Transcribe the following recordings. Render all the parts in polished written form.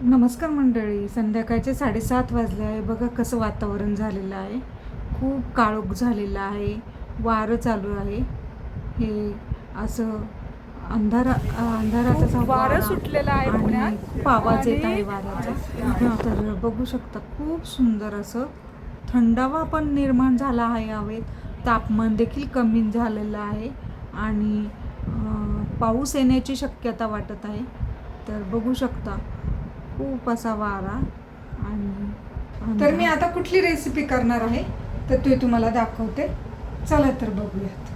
नमस्कार मंडळी. संध्याकाळचे 7:30 वाजले आहे. बघा कसं वातावरण झालेलं आहे. खूप काळोख झालेला आहे. वारं चालू आहे. हे असं अंधारात असा वारं वारा सुटलेलं आहे आणि पुण्यात. खूप आवाज येत आहे आणि वाऱ्याचा. तर बघू शकता खूप सुंदर असं थंडावा पण निर्माण झाला आहे हवेत. तापमान देखील कमी झालेलं आहे आणि पाऊस येण्याची शक्यता वाटत आहे. तर बघू शकता खूप असा वारा आणि तर मी आता कुठली रेसिपी करणार आहे तर ते तुम्हाला दाखवते. चला तर बघूयात.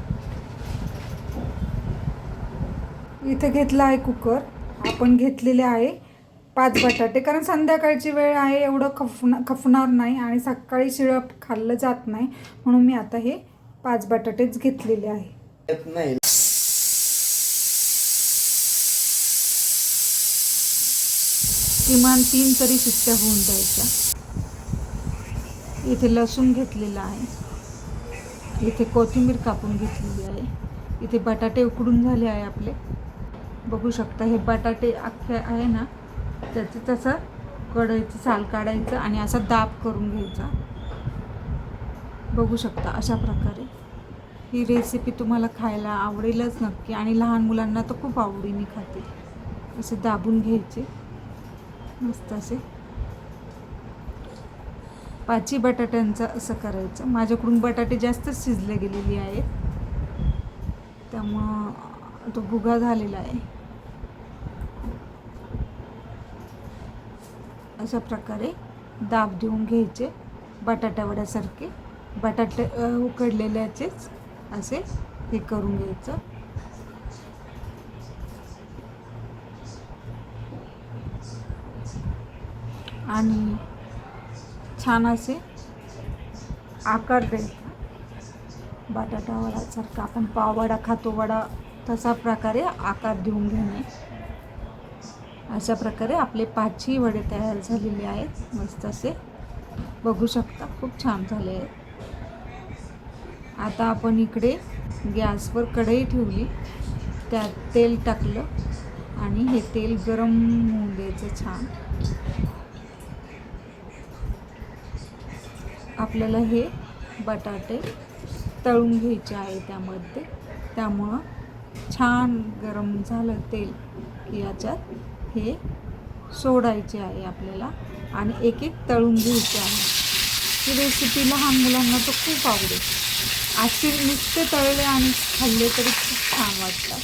इथे घेतला आहे कुकर. आपण घेतलेले आहे 5 बटाटे, कारण संध्याकाळची वेळ आहे, एवढं खपणार नाही आणि सकाळी शिळं खाल्लं जात नाही, म्हणून मी आता हे 5 बटाटेच घेतलेले आहे. किमान 3 तरी शिट्ट्या होऊन द्यायच्या. इथे लसूण घेतलेला आहे. इथे कोथिंबीर कापून घेतलेली आहे. इथे बटाटे उकडून झाले आहे आपले. बघू शकता हे बटाटे अख्खे आहे ना, त्याचं तसं कढईचं साल काढायचं आणि असा दाब करून घ्यायचा. बघू शकता अशा प्रकारे. ही रेसिपी तुम्हाला खायला आवडेलच नक्की आणि लहान मुलांना तर खूप आवडीने खातील. असे दाबून घ्यायचे मस्त असे. 5 बटाट्यांचं असं करायचं. माझ्याकडून बटाटे जास्त शिजले गेलेली आहेत, त्यामुळं तो भुगा झालेला आहे. अशा प्रकारे दाब देऊन घ्यायचे बटाटा वड्यासारखे. बटाटे उकडलेल्याचेच असे हे करून घ्यायचं. आणि छान असे आकार द्यायचा. बटाटा वडासारखा आपण पाववडा खातो वडा, तसा प्रकारे आकार देऊन घेणे. अशा प्रकारे आपले 5ही वडे तयार झालेले आहेत मस्त असे. बघू शकता खूप छान झाले आहेत. आता आपण इकडे गॅसवर कढई ठेवली, त्यात तेल टाकलं आणि हे तेल गरम होऊन द्यायचं छान. आपल्याला हे बटाटे तळून घ्यायचे आहे त्यामध्ये, त्यामुळं छान गरम झालं तेल की याच्यात हे सोडायचे आहे आपल्याला आणि एक एक तळून घ्यायचे आहे. ही रेसिपी लहान मुलांना तर खूप आवडेल. असे नुसते तळले आणि खाल्ले तरी खूप छान वाटतात.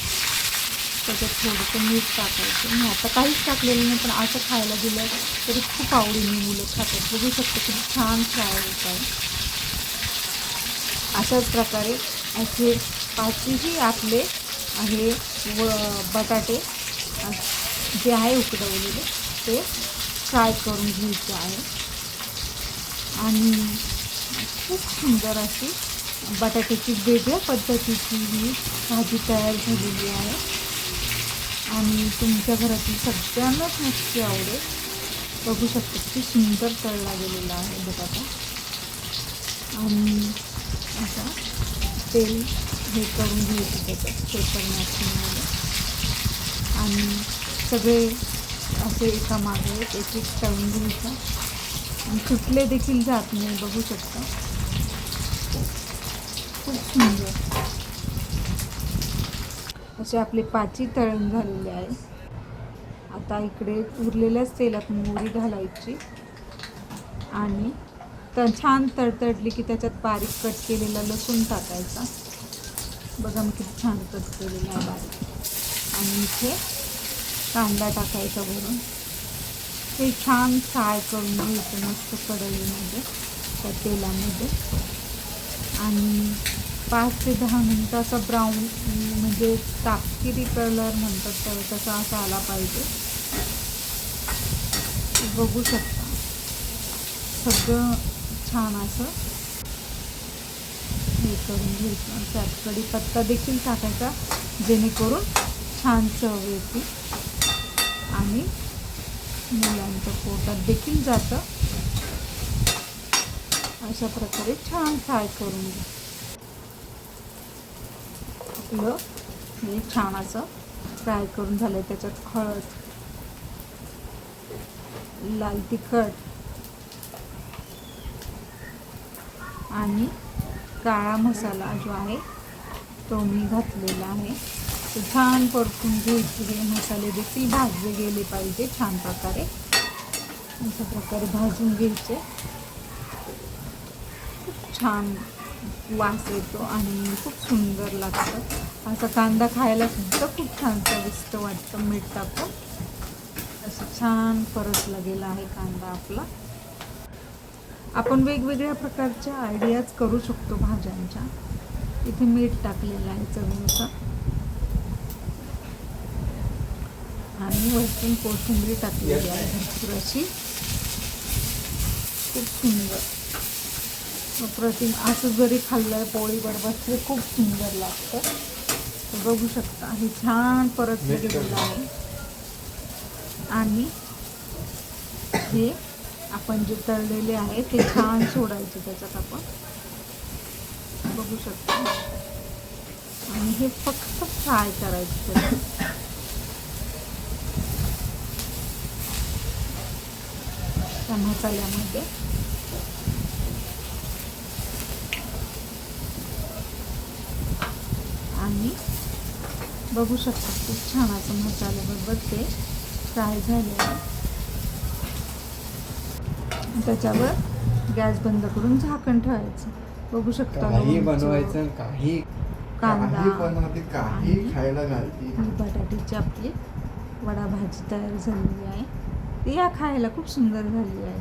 त्याच्यात थोडंसं मीठ टाकायचं. मी आता काहीच टाकलेलं नाही, पण असं खायला दिलं तरी खूप आवडीने मुलं खातात. बघू शकतो खूप छान फ्राय होत आहे. अशाच प्रकारे असे 5ही आपले हे बटाटे जे आहे उकडवलेले ते फ्राय करून घ्यायचे आहे. आणि खूप सुंदर अशी बटाट्याची वेगळ्या पद्धतीची ही भाजी तयार झालेली आहे आणि तुमच्या घरातील सगळ्यांनाच नक्की आवडेल. बघू शकतो किती सुंदर तळला गेलेला आहे बटाटा. आणि असा तेल हे करून घ्यायचं त्याच्यात पेपर नॅपकिनमध्ये आणि सगळे असे एका मागे एक एक तळून घ्यायचं आणि सुटले देखील जात नाही. बघू शकता खूप सुंदर असे आपले 5ही तळून झालेले आहे. आता इकडे उरलेल्याच तेलात मोहरी घालायची आणि छान तडतडली की त्याच्यात बारीक कट केलेला लसूण टाकायचा. बघा मी किती छान कट केलेला आहे बारीक. आणि इथे कांदा टाकायचा भरून. ते छान फ्राय करून घ्यायचं मस्त कढईमध्ये त्या तेलामध्ये आणि 5 ते 10 मिनटं असं ब्राऊन म्हणजे तापकिरी कलर म्हणतात तर तसा असा आला पाहिजे. बघू शकता सगळं छान असं हे करून घ्यायचं. त्यात कढीपत्ता देखील टाकायचा जेणेकरून छान चव येते आणि मुलांच्या पोटात देखील जातं. अशा प्रकारे छान फ्राय करून घ्या. आपलं हे छान असं फ्राय करून झालं. त्याच्यात हळद लाल तिखट आणि काळा मसाला जो आहे तो मी घातलेला आहे. तो छान परतून घ्यायचे. हे मसाले देखील भाजले गेले पाहिजे छान प्रकारे. अशा प्रकारे भाजून घ्यायचे. खूप छान वास येतो आणि खूप सुंदर लागतं. असा कांदा खायला सुद्धा खूप छान चविष्ट वाटतं. मीठ टाकून असं छान परतला गेला आहे कांदा आपला. आपण वेगवेगळ्या प्रकारच्या आयडियाज करू शकतो भाज्यांच्या. इथे मीठ टाकलेलं आहे चवीनुसार आणि वरतून कोथिंबीर टाकलेली आहे भरपूर अशी. खूप सुंदर अप्रतिम. असं जरी खाल्लं पोळी बरोबर तरी खूप सुंदर लागतं. तर बघू शकता हे छान परतलं गेलेलं आहे. आणि हे आपण जे तळलेले आहे ते छान सोडायचे त्याच्यात आपण बघू शकता. आणि हे फक्त फ्राय करायचं त्या मसाल्यामध्ये. आणि बघू शकता खूप छान असं मसाल्याबरोबर ते फ्राय झाले आहे. त्याच्यावर गॅस बंद करून झाकण ठेवायचं. बघू शकता काही बनवायचं काही कांदा काही खायला घालते. ही बटाट्याची आपली वडा भाजी तयार झालेली आहे. ती या खायला खूप सुंदर झाली आहे.